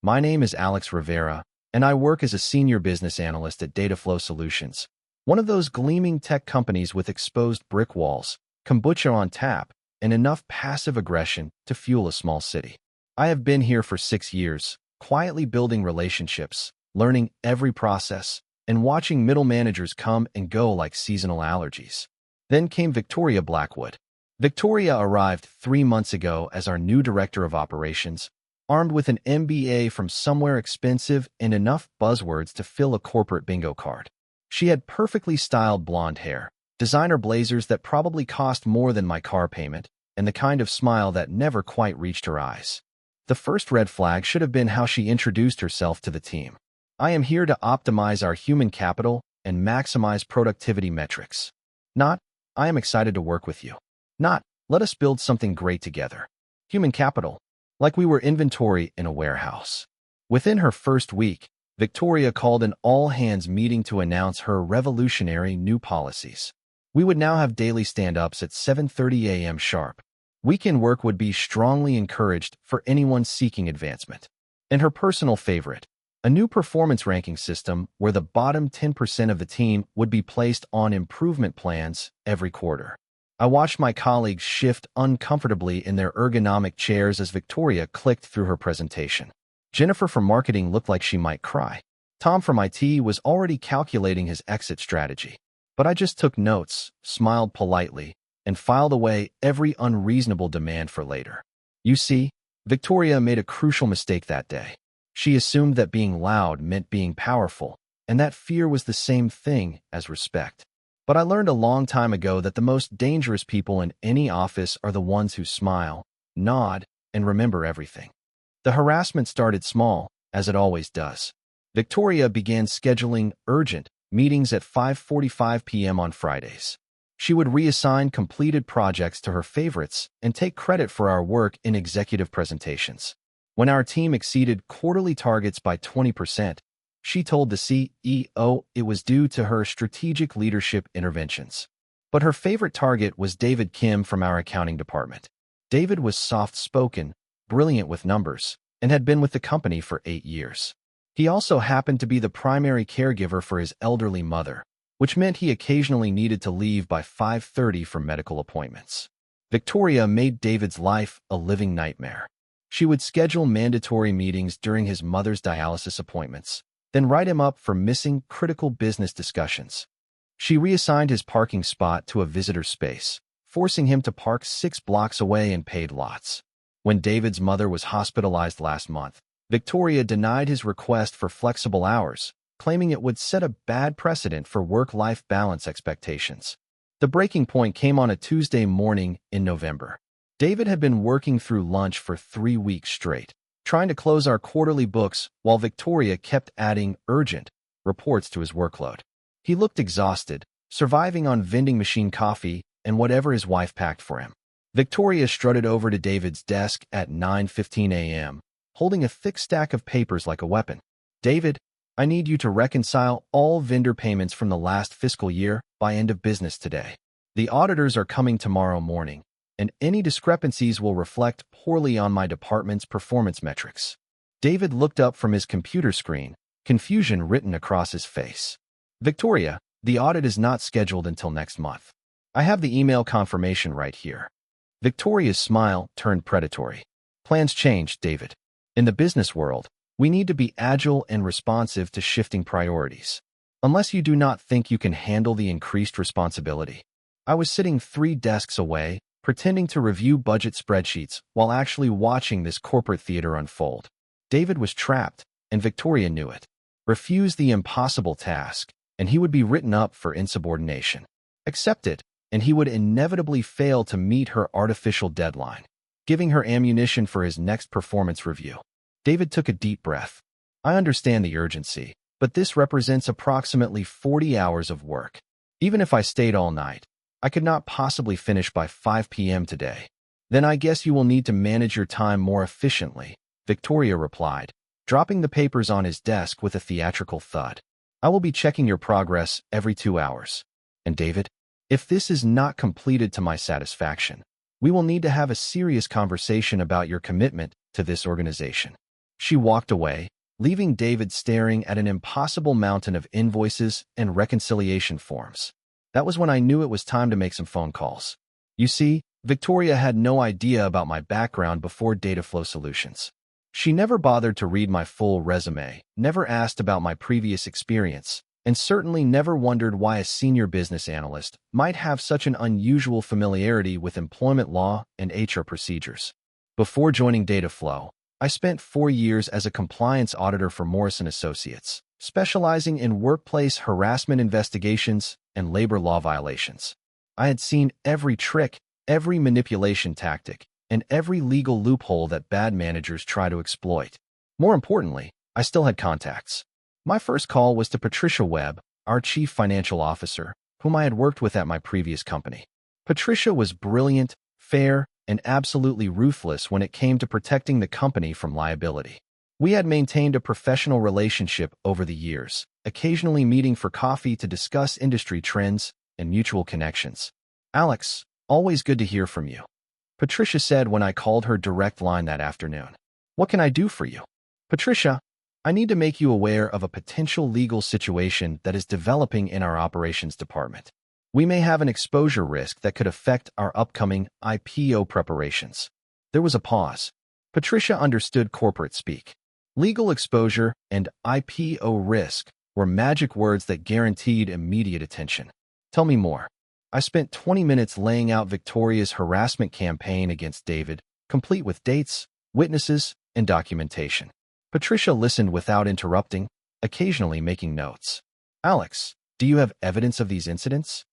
My name is Alex Rivera, and I work as a senior business analyst at Dataflow Solutions, one of those gleaming tech companies with exposed brick walls, kombucha on tap, and enough passive aggression to fuel a small city. I have been here for 6 years, quietly building relationships, learning every process, and watching middle managers come and go like seasonal allergies. Then came Victoria Blackwood. Victoria arrived 3 months ago as our new director of operations, armed with an MBA from somewhere expensive and enough buzzwords to fill a corporate bingo card. She had perfectly styled blonde hair, designer blazers that probably cost more than my car payment, and the kind of smile that never quite reached her eyes. The first red flag should have been how she introduced herself to the team. I am here to optimize our human capital and maximize productivity metrics. Not, I am excited to work with you. Not, let us build something great together. Human capital, like we were inventory in a warehouse. Within her first week, Victoria called an all-hands meeting to announce her revolutionary new policies. We would now have daily stand-ups at 7:30 a.m. sharp. Weekend work would be strongly encouraged for anyone seeking advancement. And her personal favorite, a new performance ranking system where the bottom 10% of the team would be placed on improvement plans every quarter. I watched my colleagues shift uncomfortably in their ergonomic chairs as Victoria clicked through her presentation. Jennifer from marketing looked like she might cry. Tom from IT was already calculating his exit strategy. But I just took notes, smiled politely, and filed away every unreasonable demand for later. You see, Victoria made a crucial mistake that day. She assumed that being loud meant being powerful, and that fear was the same thing as respect. But I learned a long time ago that the most dangerous people in any office are the ones who smile, nod, and remember everything. The harassment started small, as it always does. Victoria began scheduling urgent meetings at 5:45 p.m. on Fridays. She would reassign completed projects to her favorites and take credit for our work in executive presentations. When our team exceeded quarterly targets by 20%, she told the CEO it was due to her strategic leadership interventions. But her favorite target was David Kim from our accounting department. David was soft-spoken, brilliant with numbers, and had been with the company for 8 years. He also happened to be the primary caregiver for his elderly mother, which meant he occasionally needed to leave by 5:30 for medical appointments. Victoria made David's life a living nightmare. She would schedule mandatory meetings during his mother's dialysis appointments, then write him up for missing critical business discussions. She reassigned his parking spot to a visitor space, forcing him to park 6 blocks away in paid lots. When David's mother was hospitalized last month, Victoria denied his request for flexible hours, claiming it would set a bad precedent for work-life balance expectations. The breaking point came on a Tuesday morning in November. David had been working through lunch for 3 weeks straight, trying to close our quarterly books while Victoria kept adding urgent reports to his workload. He looked exhausted, surviving on vending machine coffee and whatever his wife packed for him. Victoria strutted over to David's desk at 9:15 a.m., holding a thick stack of papers like a weapon. David, I need you to reconcile all vendor payments from the last fiscal year by end of business today. The auditors are coming tomorrow morning, and any discrepancies will reflect poorly on my department's performance metrics. David looked up from his computer screen, confusion written across his face. Victoria, the audit is not scheduled until next month. I have the email confirmation right here. Victoria's smile turned predatory. Plans change, David. In the business world, we need to be agile and responsive to shifting priorities. Unless you do not think you can handle the increased responsibility. I was sitting 3 desks away, pretending to review budget spreadsheets while actually watching this corporate theater unfold. David was trapped, and Victoria knew it. Refuse the impossible task, and he would be written up for insubordination. Accept it, and he would inevitably fail to meet her artificial deadline, giving her ammunition for his next performance review. David took a deep breath. I understand the urgency, but this represents approximately 40 hours of work. Even if I stayed all night, I could not possibly finish by 5 p.m. today. Then I guess you will need to manage your time more efficiently, Victoria replied, dropping the papers on his desk with a theatrical thud. I will be checking your progress every 2 hours. And David, if this is not completed to my satisfaction, we will need to have a serious conversation about your commitment to this organization. She walked away, leaving David staring at an impossible mountain of invoices and reconciliation forms. That was when I knew it was time to make some phone calls. You see, Victoria had no idea about my background before Dataflow Solutions. She never bothered to read my full resume, never asked about my previous experience, and certainly never wondered why a senior business analyst might have such an unusual familiarity with employment law and HR procedures. Before joining Dataflow, I spent 4 years as a compliance auditor for Morrison Associates, specializing in workplace harassment investigations and labor law violations. I had seen every trick, every manipulation tactic, and every legal loophole that bad managers try to exploit. More importantly, I still had contacts. My first call was to Patricia Webb, our chief financial officer, whom I had worked with at my previous company. Patricia was brilliant, fair, and absolutely ruthless when it came to protecting the company from liability. We had maintained a professional relationship over the years, occasionally meeting for coffee to discuss industry trends and mutual connections. "Alex, always good to hear from you," Patricia said when I called her direct line that afternoon. "What can I do for you?" "Patricia, I need to make you aware of a potential legal situation that is developing in our operations department. We may have an exposure risk that could affect our upcoming IPO preparations." There was a pause. Patricia understood corporate speak. Legal exposure and IPO risk were magic words that guaranteed immediate attention. "Tell me more." I spent 20 minutes laying out Victoria's harassment campaign against David, complete with dates, witnesses, and documentation. Patricia listened without interrupting, occasionally making notes. "Alex, do you have evidence of these incidents?"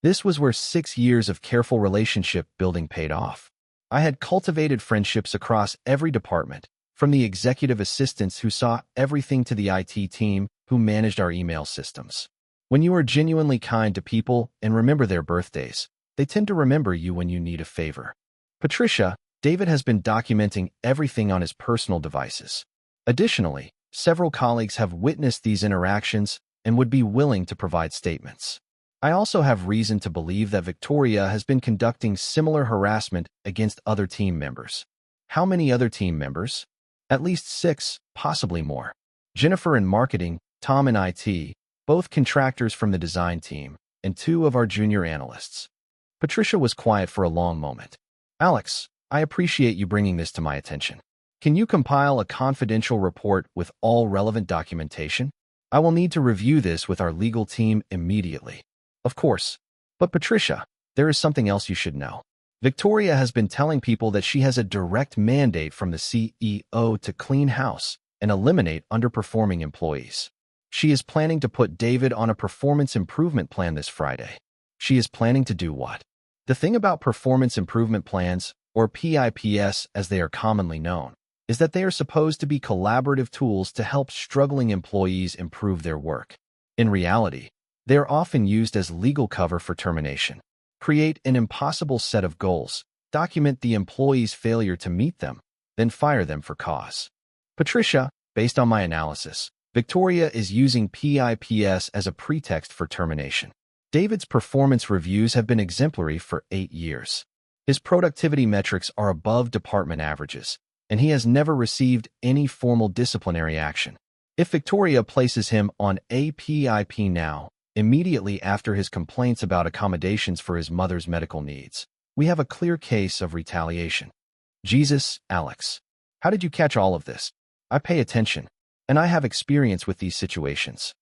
This was where 6 years of careful relationship building paid off. I had cultivated friendships across every department, from the executive assistants who saw everything to the IT team who managed our email systems. When you are genuinely kind to people and remember their birthdays, they tend to remember you when you need a favor. "Patricia, David has been documenting everything on his personal devices. Additionally, several colleagues have witnessed these interactions and would be willing to provide statements. I also have reason to believe that Victoria has been conducting similar harassment against other team members." "How many other team members?" "At least 6, possibly more. Jennifer in marketing, Tom in IT, both contractors from the design team, and 2 of our junior analysts." Patricia was quiet for a long moment. "Alex, I appreciate you bringing this to my attention. Can you compile a confidential report with all relevant documentation? I will need to review this with our legal team immediately." "Of course. But Patricia, there is something else you should know. Victoria has been telling people that she has a direct mandate from the CEO to clean house and eliminate underperforming employees. She is planning to put David on a performance improvement plan this Friday." "She is planning to do what?" "The thing about performance improvement plans, or PIPs as they are commonly known, is that they are supposed to be collaborative tools to help struggling employees improve their work. In reality, they are often used as legal cover for termination. Create an impossible set of goals, document the employee's failure to meet them, then fire them for cause." "Patricia, based on my analysis, Victoria is using PIPs as a pretext for termination. David's performance reviews have been exemplary for 8 years. His productivity metrics are above department averages, and he has never received any formal disciplinary action. If Victoria places him on a PIP now, immediately after his complaints about accommodations for his mother's medical needs, we have a clear case of retaliation." "Jesus, Alex, how did you catch all of this?" "I pay attention, and I have experience with these situations."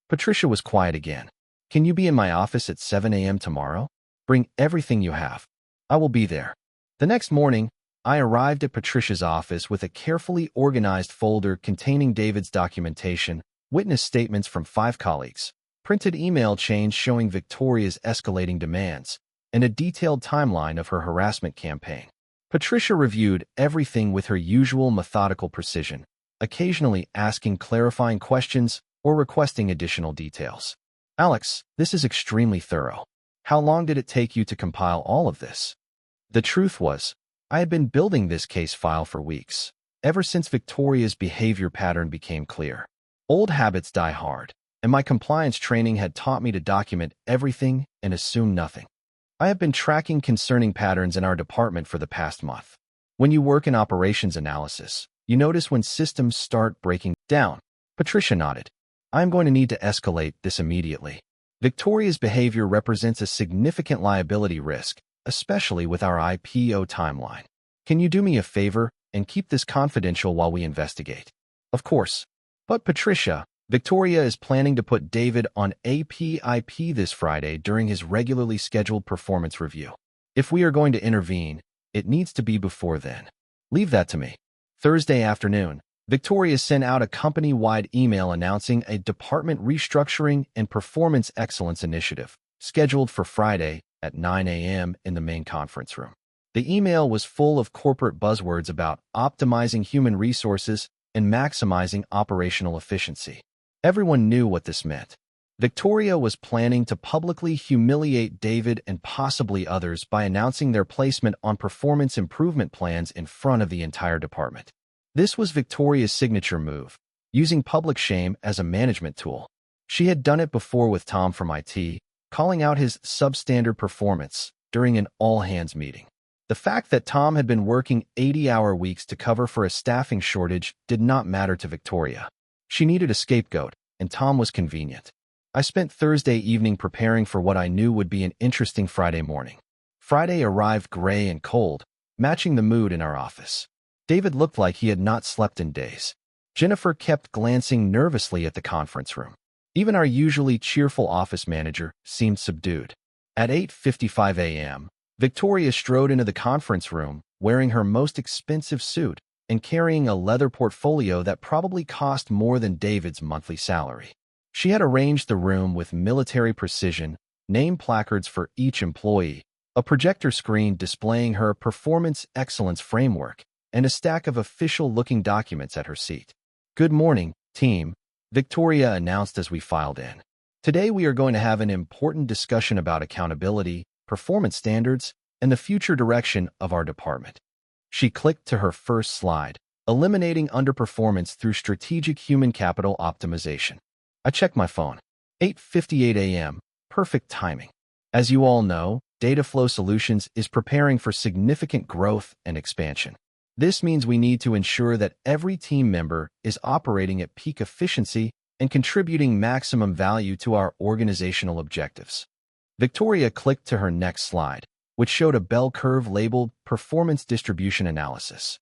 Patricia was quiet again. "Can you be in my office at 7 a.m. tomorrow? Bring everything you have. I will be there." The next morning, I arrived at Patricia's office with a carefully organized folder containing David's documentation, witness statements from 5 colleagues, printed email chains showing Victoria's escalating demands, and a detailed timeline of her harassment campaign. Patricia reviewed everything with her usual methodical precision, occasionally asking clarifying questions or requesting additional details. "Alex, this is extremely thorough. How long did it take you to compile all of this?" The truth was, I had been building this case file for weeks, ever since Victoria's behavior pattern became clear. Old habits die hard, and my compliance training had taught me to document everything and assume nothing. I have been tracking concerning patterns in our department for the past month. When you work in operations analysis, You notice when systems start breaking down. Patricia nodded. I am going to need to escalate this immediately. Victoria's behavior represents a significant liability risk, especially with our IPO timeline. Can you do me a favor and keep this confidential while we investigate? Of course. But Patricia, Victoria is planning to put David on APIP this Friday during his regularly scheduled performance review. If we are going to intervene, it needs to be before then. Leave that to me. Thursday afternoon, Victoria sent out a company-wide email announcing a department restructuring and performance excellence initiative, scheduled for Friday at 9 a.m. in the main conference room. The email was full of corporate buzzwords about optimizing human resources and maximizing operational efficiency. Everyone knew what this meant. Victoria was planning to publicly humiliate David and possibly others by announcing their placement on performance improvement plans in front of the entire department. This was Victoria's signature move, using public shame as a management tool. She had done it before with Tom from IT, calling out his substandard performance during an all-hands meeting. The fact that Tom had been working 80-hour weeks to cover for a staffing shortage did not matter to Victoria. She needed a scapegoat, and Tom was convenient. I spent Thursday evening preparing for what I knew would be an interesting Friday morning. Friday arrived gray and cold, matching the mood in our office. David looked like he had not slept in days. Jennifer kept glancing nervously at the conference room. Even our usually cheerful office manager seemed subdued. At 8:55 a.m., Victoria strode into the conference room, wearing her most expensive suit and carrying a leather portfolio that probably cost more than David's monthly salary. She had arranged the room with military precision, name placards for each employee, a projector screen displaying her performance excellence framework, and a stack of official-looking documents at her seat. Good morning, team, Victoria announced as we filed in. Today we are going to have an important discussion about accountability, performance standards, and the future direction of our department. She clicked to her first slide, eliminating underperformance through strategic human capital optimization. I checked my phone. 8:58 a.m., perfect timing. As you all know, Data Flow Solutions is preparing for significant growth and expansion. This means we need to ensure that every team member is operating at peak efficiency and contributing maximum value to our organizational objectives. Victoria clicked to her next slide, which showed a bell curve labeled Performance Distribution Analysis.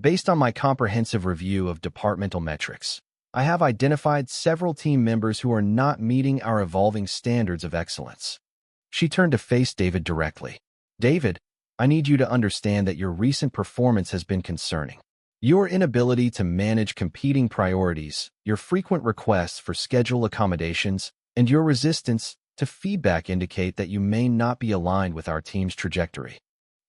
Based on my comprehensive review of departmental metrics, I have identified several team members who are not meeting our evolving standards of excellence. She turned to face David directly. David, I need you to understand that your recent performance has been concerning. Your inability to manage competing priorities, your frequent requests for schedule accommodations, and your resistance to feedback indicate that you may not be aligned with our team's trajectory.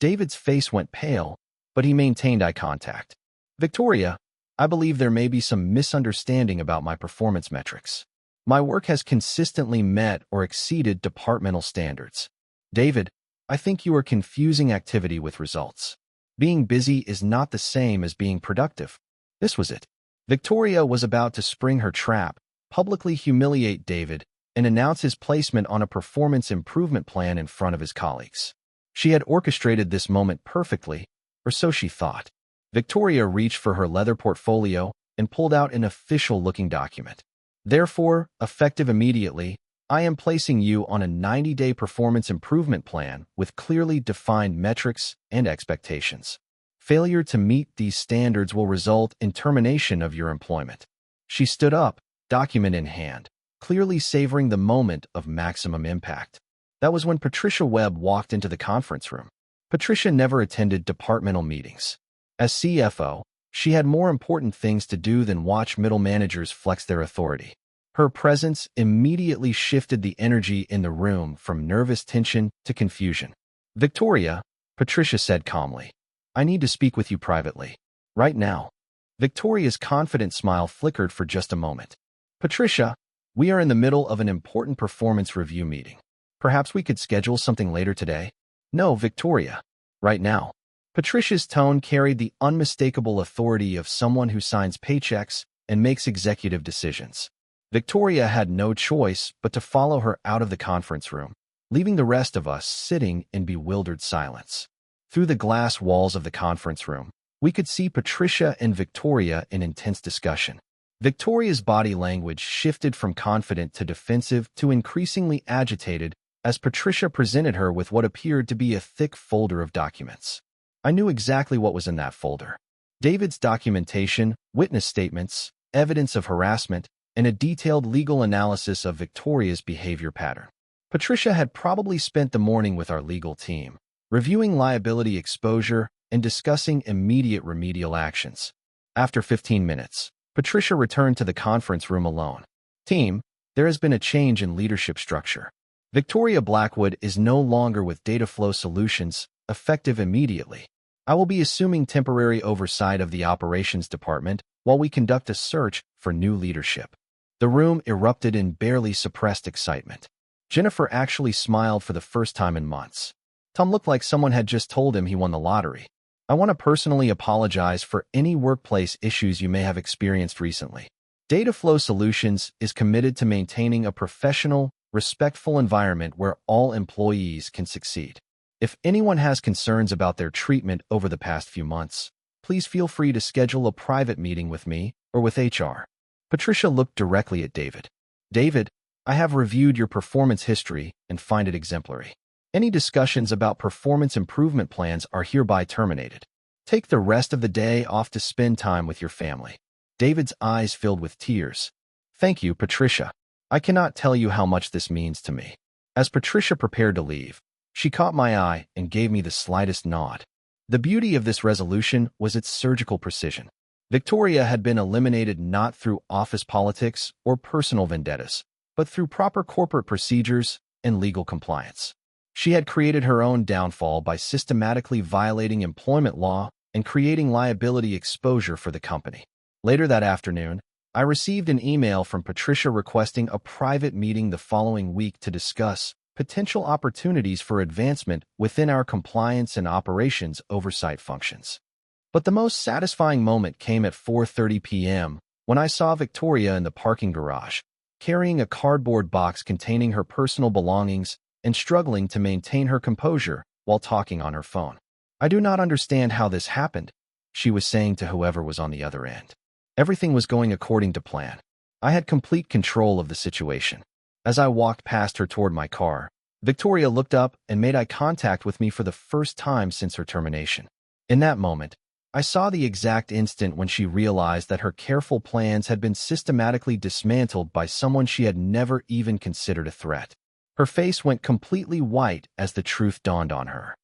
David's face went pale, but he maintained eye contact. Victoria, I believe there may be some misunderstanding about my performance metrics. My work has consistently met or exceeded departmental standards. David, I think you are confusing activity with results. Being busy is not the same as being productive. This was it. Victoria was about to spring her trap, publicly humiliate David, and announce his placement on a performance improvement plan in front of his colleagues. She had orchestrated this moment perfectly, or so she thought. Victoria reached for her leather portfolio and pulled out an official-looking document. Therefore, effective immediately, I am placing you on a 90-day performance improvement plan with clearly defined metrics and expectations. Failure to meet these standards will result in termination of your employment. She stood up, document in hand, clearly savoring the moment of maximum impact. That was when Patricia Webb walked into the conference room. Patricia never attended departmental meetings. As CFO, she had more important things to do than watch middle managers flex their authority. Her presence immediately shifted the energy in the room from nervous tension to confusion. Victoria, Patricia said calmly, I need to speak with you privately. Right now. Victoria's confident smile flickered for just a moment. Patricia, we are in the middle of an important performance review meeting. Perhaps we could schedule something later today? No, Victoria. Right now. Patricia's tone carried the unmistakable authority of someone who signs paychecks and makes executive decisions. Victoria had no choice but to follow her out of the conference room, leaving the rest of us sitting in bewildered silence. Through the glass walls of the conference room, we could see Patricia and Victoria in intense discussion. Victoria's body language shifted from confident to defensive to increasingly agitated as Patricia presented her with what appeared to be a thick folder of documents. I knew exactly what was in that folder. David's documentation, witness statements, evidence of harassment, and a detailed legal analysis of Victoria's behavior pattern. Patricia had probably spent the morning with our legal team, reviewing liability exposure and discussing immediate remedial actions. After 15 minutes, Patricia returned to the conference room alone. Team, there has been a change in leadership structure. Victoria Blackwood is no longer with Data Flow Solutions, effective immediately. I will be assuming temporary oversight of the operations department while we conduct a search for new leadership. The room erupted in barely suppressed excitement. Jennifer actually smiled for the first time in months. Tom looked like someone had just told him he won the lottery. I want to personally apologize for any workplace issues you may have experienced recently. Data Flow Solutions is committed to maintaining a professional, respectful environment where all employees can succeed. If anyone has concerns about their treatment over the past few months, please feel free to schedule a private meeting with me or with HR. Patricia looked directly at David. David, I have reviewed your performance history and find it exemplary. Any discussions about performance improvement plans are hereby terminated. Take the rest of the day off to spend time with your family. David's eyes filled with tears. Thank you, Patricia. I cannot tell you how much this means to me. As Patricia prepared to leave, she caught my eye and gave me the slightest nod. The beauty of this resolution was its surgical precision. Victoria had been eliminated not through office politics or personal vendettas, but through proper corporate procedures and legal compliance. She had created her own downfall by systematically violating employment law and creating liability exposure for the company. Later that afternoon, I received an email from Patricia requesting a private meeting the following week to discuss potential opportunities for advancement within our compliance and operations oversight functions. But the most satisfying moment came at 4:30 p.m. when I saw Victoria in the parking garage, carrying a cardboard box containing her personal belongings and struggling to maintain her composure while talking on her phone. I do not understand how this happened, she was saying to whoever was on the other end. Everything was going according to plan. I had complete control of the situation. As I walked past her toward my car, Victoria looked up and made eye contact with me for the first time since her termination. In that moment, I saw the exact instant when she realized that her careful plans had been systematically dismantled by someone she had never even considered a threat. Her face went completely white as the truth dawned on her.